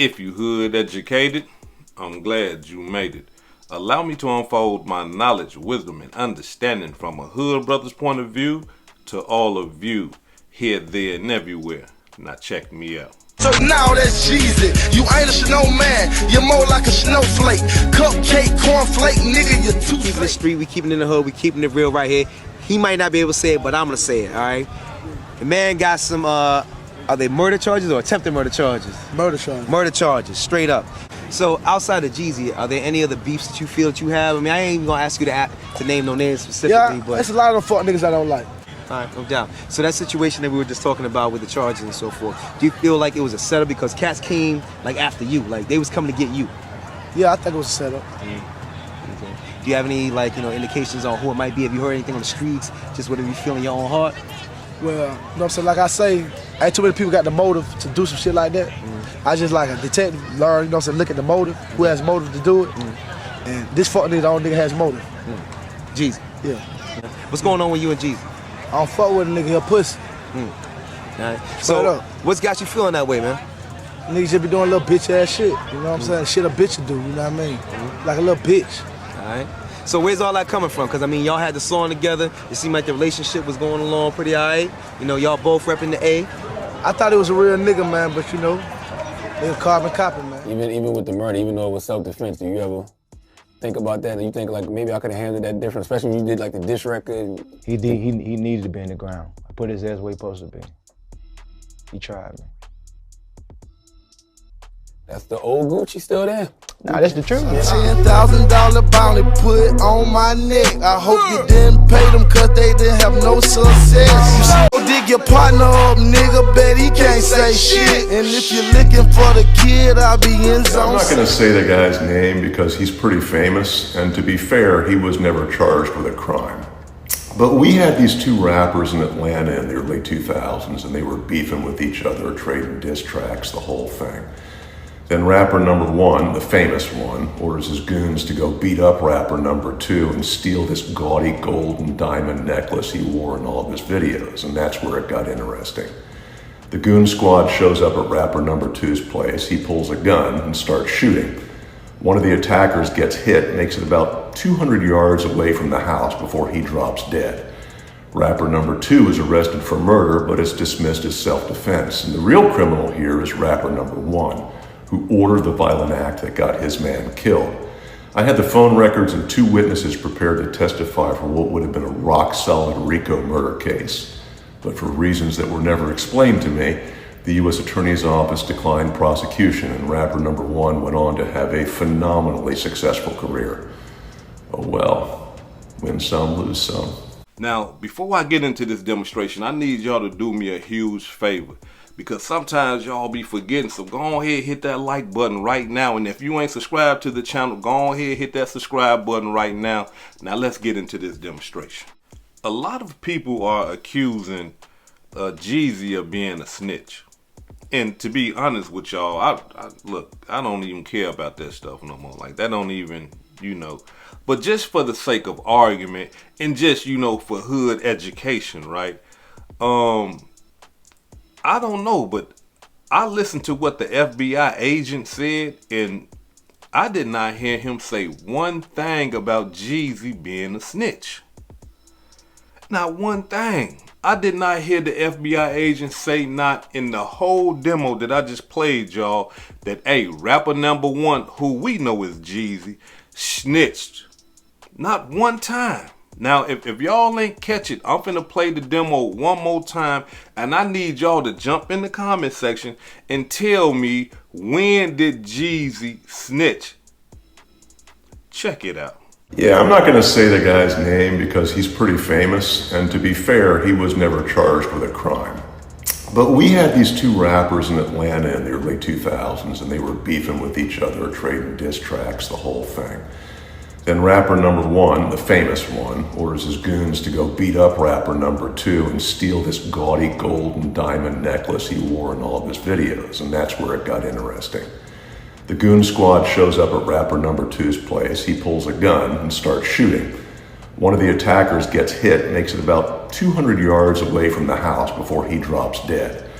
If you hood educated, I'm glad you made it. Allow me to unfold my knowledge, wisdom, and understanding from a hood brother's point of view to all of you, here, there, and everywhere. Now check me out. So now that's Jeezy. You ain't a snowman, you're more like a snowflake. Cupcake, cornflake, nigga, you're too keeping the street, we keeping it in the hood, we keeping it real right here. He might not be able to say it, but I'm gonna say it, all right? The man got some, are they murder charges or attempted murder charges? Murder charges. Murder charges, straight up. So outside of Jeezy, are there any other beefs that you feel that you have? I mean, I ain't even gonna ask you to name no names specifically, yeah, but there's a lot of fuck niggas I don't like. All right, no doubt. So that situation that we were just talking about with the charges and so forth, do you feel like it was a setup because cats came like after you, like they was coming to get you? Yeah, I think it was a setup. Okay. Do you have any indications on who it might be? Have you heard anything on the streets? Just whatever you feel in your own heart? Well, you know what I'm saying? Like I say, ain't too many people got the motive to do some shit like that. I just like a detective, learn, you know what I'm saying, look at the motive, who has motive to do it. And this fuck nigga, the only nigga has motive. Jeezy. Yeah. What's going on with you and Jeezy? I don't fuck with a nigga, he a pussy. All right. So, what's got you feeling that way, man? Niggas just be doing little bitch ass shit, you know what I'm saying? Shit a bitch would do, you know what I mean? Like a little bitch. All right. So where's all that coming from? Because, I mean, y'all had the song together. It seemed like the relationship was going along pretty all right. You know, y'all both repping the A. I thought it was a real nigga, man, but you know, nigga carbon copy, man. Even with the murder, even though it was self-defense, do you ever think about that and you think like maybe I could have handled that different, especially when you did like the diss record? He needed to be in the ground. I put his ass where he supposed to be. He tried me. That's the old Gucci still there. Nah, that's the truth. $10,000 bounty put on my neck. I hope you didn't pay them cause they didn't have no success. You dig your partner up, nigga, bet he can't say shit. And if you're looking for the kid, I'll be in zone. I'm not gonna say the guy's name because he's pretty famous, and to be fair, he was never charged with a crime. But we had these two rappers in Atlanta in the early 2000s, and they were beefing with each other, trading diss tracks, the whole thing. Then rapper number one, the famous one, orders his goons to go beat up rapper number two and steal this gaudy gold and diamond necklace he wore in all of his videos, and that's where it got interesting. The goon squad shows up at rapper number two's place. He pulls a gun and starts shooting. One of the attackers gets hit, makes it about 200 yards away from the house before he drops dead. Rapper number two is arrested for murder, but it's dismissed as self-defense. And the real criminal here is rapper number one, who ordered the violent act that got his man killed. I had the phone records and two witnesses prepared to testify for what would have been a rock-solid RICO murder case. But for reasons that were never explained to me, the U.S. Attorney's Office declined prosecution, and rapper number one went on to have a phenomenally successful career. Oh well, win some, lose some. Now, before I get into this demonstration, I need y'all to do me a huge favor, because sometimes y'all be forgetting. So go ahead, hit that like button right now. And if you ain't subscribed to the channel, go ahead, hit that subscribe button right now. Now let's get into this demonstration. A lot of people are accusing Jeezy of being a snitch. And to be honest with y'all, look, I don't even care about that stuff no more. Like, that don't even, But just for the sake of argument and just, for hood education, right? I don't know, but I listened to what the FBI agent said, and I did not hear him say one thing about Jeezy being a snitch. Not one thing. I did not hear the FBI agent say, not in the whole demo that I just played y'all, that, hey, rapper number one, who we know is Jeezy, snitched. Not one time. Now, if y'all ain't catch it, I'm finna play the demo one more time, and I need y'all to jump in the comment section and tell me, when did Jeezy snitch? Check it out. Yeah, I'm not gonna say the guy's name because he's pretty famous, and to be fair, he was never charged with a crime. But we had these two rappers in Atlanta in the early 2000s, and they were beefing with each other, trading diss tracks, the whole thing. Then rapper number one, the famous one, orders his goons to go beat up rapper number two and steal this gaudy gold and diamond necklace he wore in all of his videos, and that's where it got interesting. The goon squad shows up at rapper number two's place. He pulls a gun and starts shooting. One of the attackers gets hit, makes it about 200 yards away from the house before he drops dead.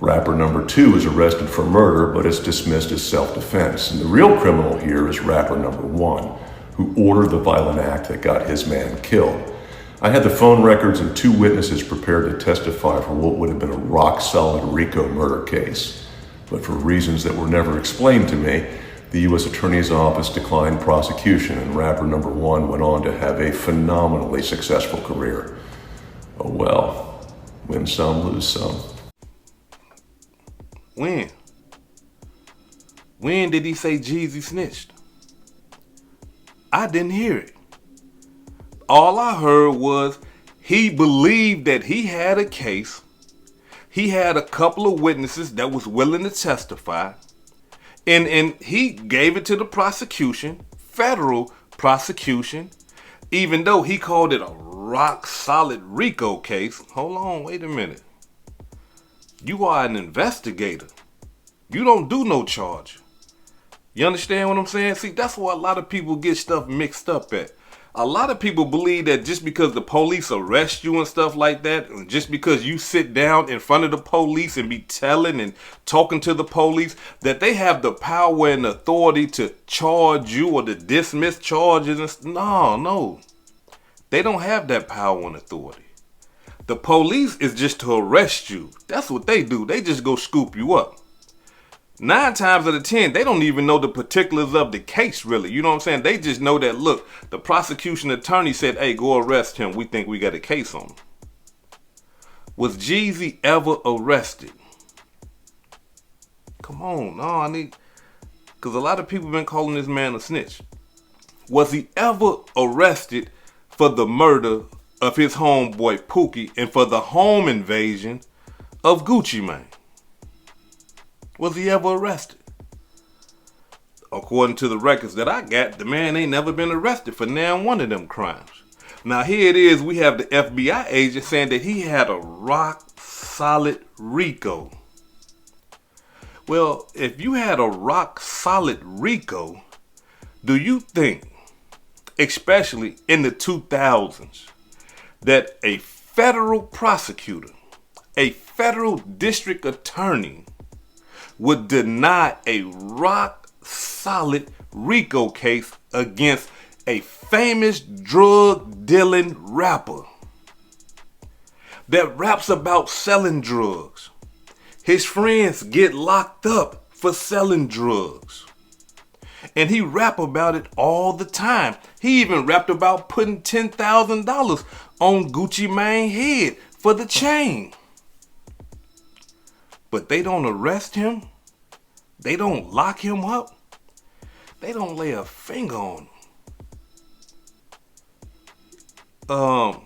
Rapper number 2 is arrested for murder, but is dismissed as self-defense. And the real criminal here is rapper number 1, who ordered the violent act that got his man killed. I had the phone records and 2 witnesses prepared to testify for what would have been a rock-solid RICO murder case. But for reasons that were never explained to me, the U.S. Attorney's Office declined prosecution, and rapper number 1 went on to have a phenomenally successful career. Oh well, win some, lose some. When? When did he say Jeezy snitched? I didn't hear it. All I heard was he believed that he had a case. He had a couple of witnesses that was willing to testify. And he gave it to the prosecution, federal prosecution, even though he called it a rock solid RICO case. Hold on, wait a minute. You are an investigator. You don't do no charge. You understand what I'm saying? See, that's why a lot of people get stuff mixed up at. A lot of people believe that just because the police arrest you and stuff like that, and just because you sit down in front of the police and be telling and talking to the police, that they have the power and authority to charge you or to dismiss charges. No. They don't have that power and authority. The police is just to arrest you. That's what they do. They just go scoop you up. 9 times out of 10, they don't even know the particulars of the case, really. You know what I'm saying? They just know that, look, the prosecution attorney said, hey, go arrest him. We think we got a case on him. Was Jeezy ever arrested? Come on, because a lot of people been calling this man a snitch. Was he ever arrested for the murder of his homeboy Pookie and for the home invasion of Gucci Mane? Was he ever arrested? According to the records that I got, the man ain't never been arrested for now one of them crimes. Now here it is, we have the FBI agent saying that he had a rock solid RICO. Well, if you had a rock solid RICO, do you think, especially in the 2000s, that a federal prosecutor, a federal district attorney would deny a rock solid RICO case against a famous drug dealing rapper that raps about selling drugs? His friends get locked up for selling drugs. And he rap about it all the time. He even rapped about putting $10,000 on Gucci Mane's head for the chain. But they don't arrest him. They don't lock him up. They don't lay a finger on him.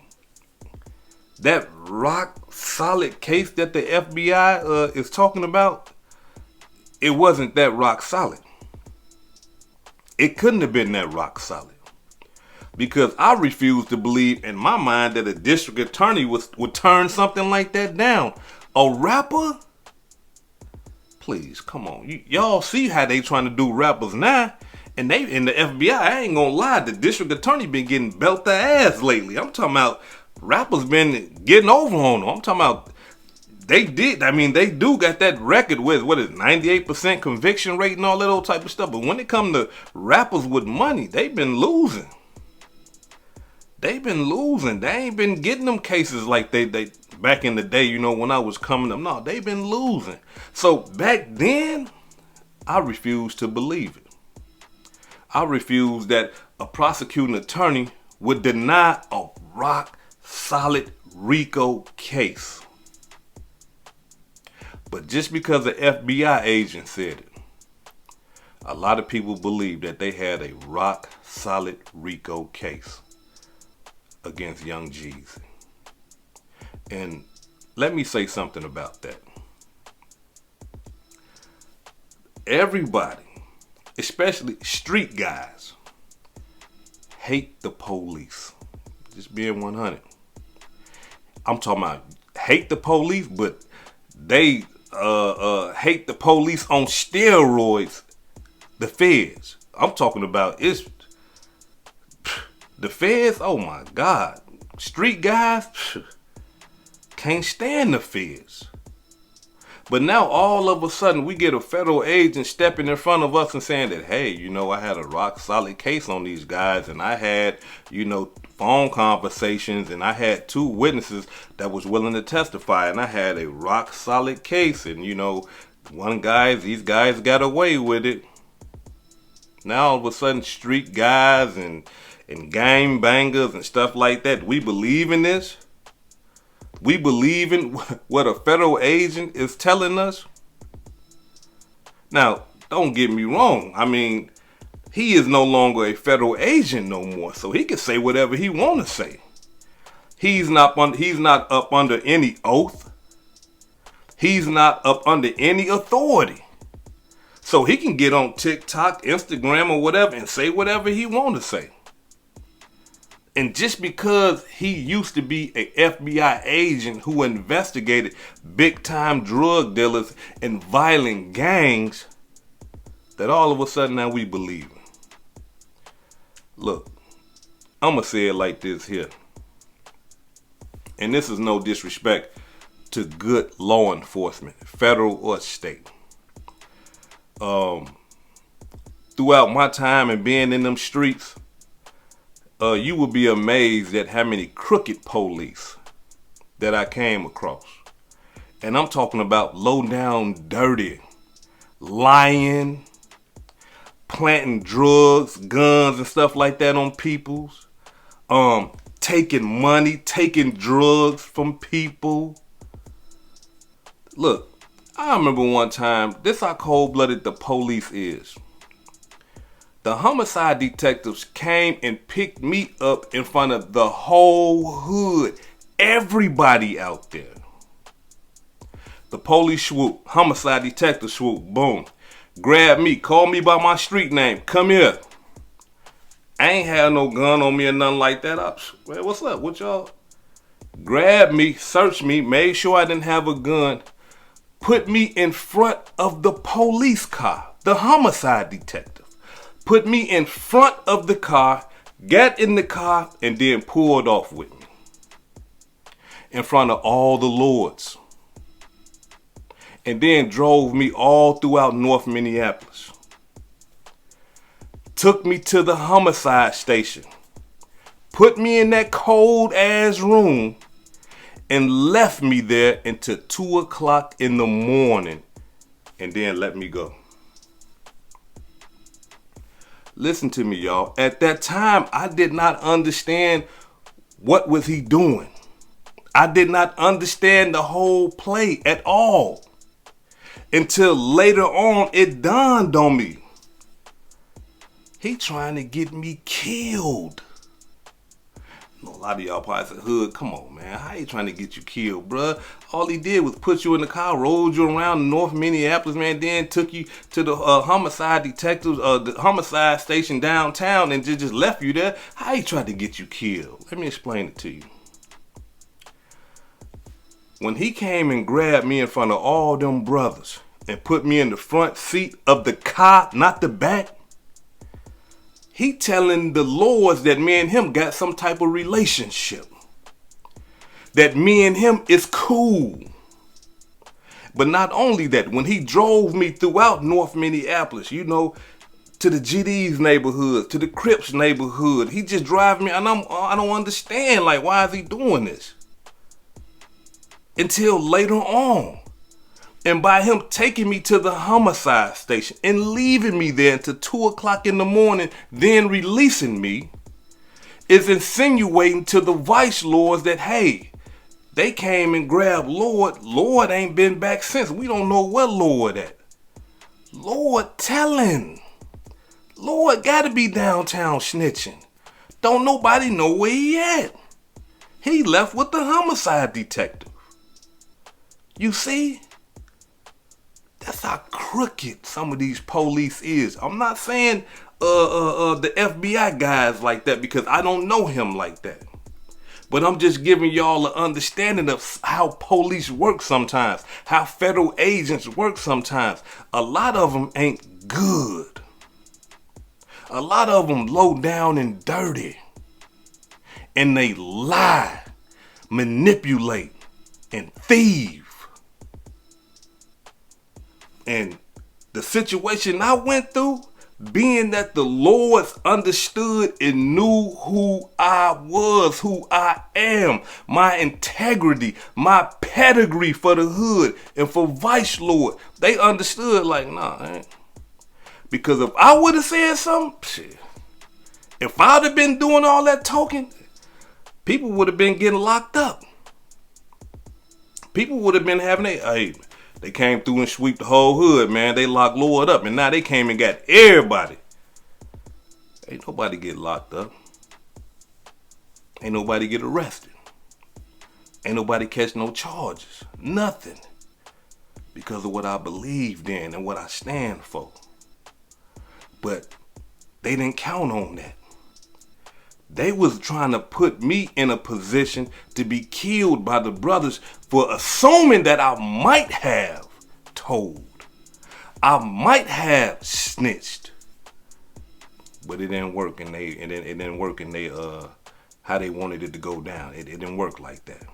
That rock solid case that the FBI is talking about, it wasn't that rock solid. It couldn't have been that rock solid. Because I refuse to believe in my mind that a district attorney would turn something like that down. A rapper? Please, come on. Y'all see how they trying to do rappers now. And they in the FBI, I ain't gonna lie, the district attorney been getting belt their ass lately. I'm talking about rappers been getting over on them. I'm talking about they do got that record with, 98% conviction rate and all that old type of stuff. But when it come to rappers with money, they've been losing. They ain't been getting them cases like they back in the day, when I was coming up. No, they've been losing. So back then, I refused to believe it. I refused that a prosecuting attorney would deny a rock solid RICO case. But just because the FBI agent said it, a lot of people believe that they had a rock solid RICO case against young Jeezy. And let me say something about that. Everybody, especially street guys, hate the police. Just being 100. I'm talking about hate the police, but they hate the police on steroids. The feds. I'm talking about the feds. Oh my God. Street guys can't stand the feds. But now all of a sudden we get a federal agent stepping in front of us and saying that, hey, you know, I had a rock solid case on these guys, and I had, you know, phone conversations, and I had 2 witnesses that was willing to testify, and I had a rock solid case, and you know, these guys got away with it. Now all of a sudden street guys and gang bangers and stuff like that, we believe in this? We believe in what a federal agent is telling us? Now, don't get me wrong. I mean, he is no longer a federal agent no more, so he can say whatever he want to say. He's not up under any oath. He's not up under any authority. So he can get on TikTok, Instagram, or whatever and say whatever he want to say. And just because he used to be a FBI agent who investigated big-time drug dealers and violent gangs, that all of a sudden now we believe him. Look, I'm going to say it like this here. And this is no disrespect to good law enforcement, federal or state. Throughout my time and being in them streets, you would be amazed at how many crooked police that I came across. And I'm talking about low down, dirty, lying, planting drugs, guns and stuff like that on people's, taking money, taking drugs from people. Look, I remember one time, this how cold-blooded the police is. The homicide detectives came and picked me up in front of the whole hood. Everybody out there. The police swoop, homicide detective swoop, boom. Grab me, call me by my street name, come here. I ain't had no gun on me or nothing like that. Man, what's up with y'all? Grab me, search me, made sure I didn't have a gun. Put me in front of the police car, the homicide detective. Put me in front of the car, got in the car, and then pulled off with me. In front of all the lords. And then drove me all throughout North Minneapolis. Took me to the homicide station. Put me in that cold ass room. And left me there until 2 o'clock in the morning. And then let me go. Listen to me, y'all. At that time, I did not understand what was he doing. I did not understand the whole play at all. Until later on, it dawned on me. He trying to get me killed. A lot of y'all probably said, Hood, come on, man. How he trying to get you killed, bruh? All he did was put you in the car, rolled you around North Minneapolis, man, then took you to the homicide detectives, the homicide station downtown and just left you there. How he tried to get you killed? Let me explain it to you. When he came and grabbed me in front of all them brothers and put me in the front seat of the car, not the back, he telling the lords that me and him got some type of relationship. That me and him is cool. But not only that, when he drove me throughout North Minneapolis, you know, to the GD's neighborhood, to the Crips neighborhood, he just drive me, and I don't understand, like, why is he doing this? Until later on. And by him taking me to the homicide station and leaving me there until 2 o'clock in the morning, then releasing me, is insinuating to the vice lords that, hey, they came and grabbed Lord. Lord ain't been back since. We don't know where Lord at. Lord telling. Lord gotta be downtown snitching. Don't nobody know where he at. He left with the homicide detective. You see? That's how crooked some of these police is. I'm not saying the FBI guys like that because I don't know him like that. But I'm just giving y'all an understanding of how police work sometimes, how federal agents work sometimes. A lot of them ain't good. A lot of them low down and dirty. And they lie, manipulate, and thieve. And the situation I went through, being that the Lord understood and knew who I was, who I am, my integrity, my pedigree for the hood and for Vice Lord, they understood like, nah, man. Because if I would have said something, shit, if I'd have been doing all that talking, people would have been getting locked up. People would have been having they came through and sweep the whole hood, man. They locked Lord up, and now they came and got everybody. Ain't nobody get locked up. Ain't nobody get arrested. Ain't nobody catch no charges. Nothing. Because of what I believed in and what I stand for. But they didn't count on that. They was trying to put me in a position to be killed by the brothers for assuming that I might have told. I might have snitched. But it didn't work, and it didn't work in how they wanted it to go down. It didn't work like that.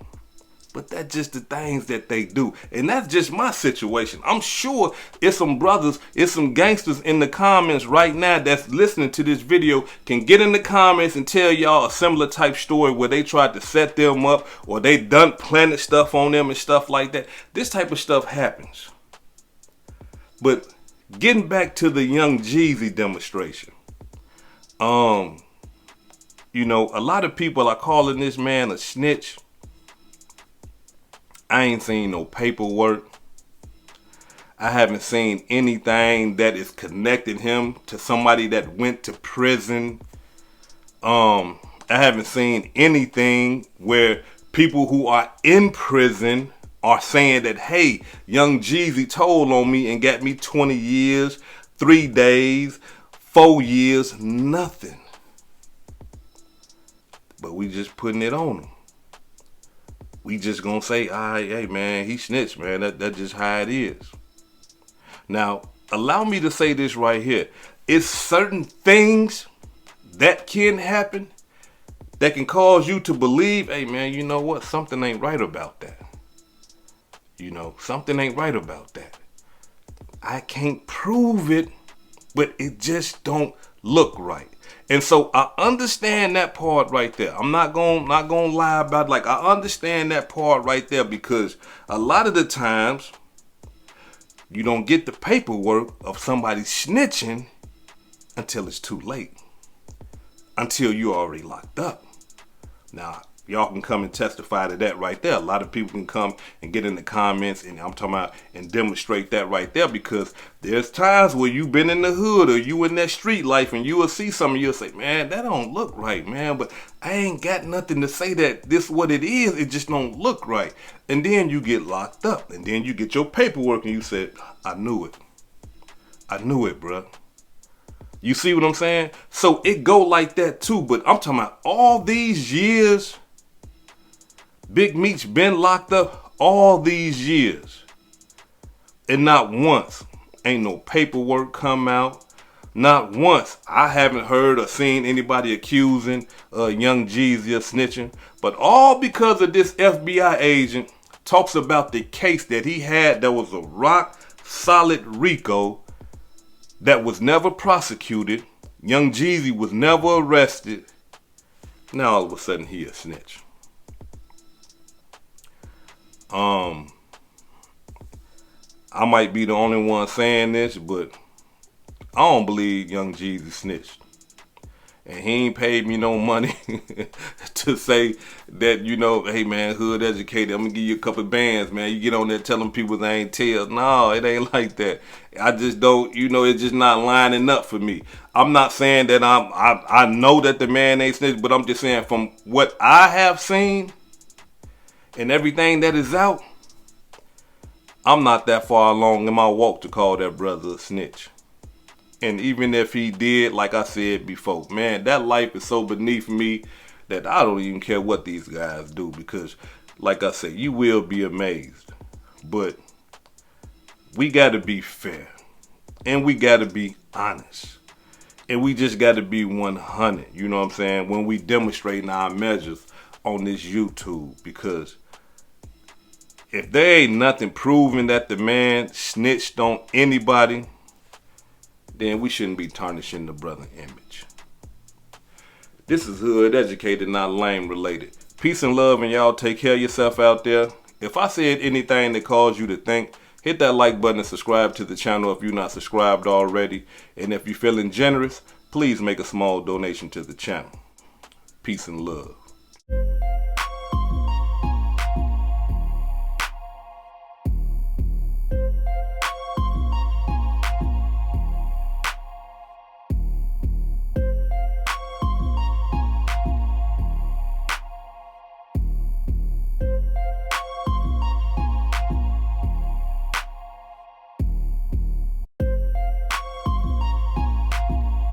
But that's just the things that they do. And that's just my situation. I'm sure it's some brothers, it's some gangsters in the comments right now that's listening to this video can get in the comments and tell y'all a similar type story where they tried to set them up or they done planted stuff on them and stuff like that. This type of stuff happens. But getting back to the young Jeezy demonstration. You know, a lot of people are calling this man a snitch. I ain't seen no paperwork. I haven't seen anything that is connecting him to somebody that went to prison. I haven't seen anything where people who are in prison are saying that, hey, young Jeezy told on me and got me 20 years, 3 days, 4 years, nothing. But we just putting it on him. We just gonna say, all right, hey man, he snitched, man. That's just how it is. Now, allow me to say this right here. It's certain things that can happen that can cause you to believe, hey man, you know what? Something ain't right about that. You know, something ain't right about that. I can't prove it, but it just don't look right. And so I understand that part right there. I'm not gonna lie about it. Like, I understand that part right there because a lot of the times you don't get the paperwork of somebody snitching until it's too late. Until you're already locked up. Now, y'all can come and testify to that right there. A lot of people can come and get in the comments, and I'm talking about and demonstrate that right there, because there's times where you've been in the hood or you in that street life and you will see something, you'll say, man, that don't look right, man, but I ain't got nothing to say that this what it is. It just don't look right. And then you get locked up, and then you get your paperwork and you said, I knew it. I knew it, bruh. You see what I'm saying? So it go like that too, but I'm talking about all these years. Big Meech been locked up all these years. And not once ain't no paperwork come out. Not once I haven't heard or seen anybody accusing young Jeezy of snitching. But all because of this FBI agent talks about the case that he had that was a rock solid RICO that was never prosecuted. Young Jeezy was never arrested. Now all of a sudden he a snitch. I might be the only one saying this, but I don't believe young Jeezy snitched. And he ain't paid me no money to say that, you know, hey man, hood educated, I'm gonna give you a couple of bands, man. You get on there telling people they ain't tell. No, it ain't like that. I just don't, you know, it's just not lining up for me. I'm not saying that I know that the man ain't snitched, but I'm just saying from what I have seen and everything that is out, I'm not that far along in my walk to call that brother a snitch. And even if he did, like I said before, man, that life is so beneath me that I don't even care what these guys do, because, like I said, you will be amazed. But we got to be fair. And we got to be honest. And we just got to be 100, you know what I'm saying, when we demonstrating our measures on this YouTube. Because if there ain't nothing proving that the man snitched on anybody, then we shouldn't be tarnishing the brother image. This is Hood Educated, not Lame Related. Peace and love, and y'all take care of yourself out there. If I said anything that caused you to think, hit that like button and subscribe to the channel if you're not subscribed already. And if you're feeling generous, please make a small donation to the channel. Peace and love.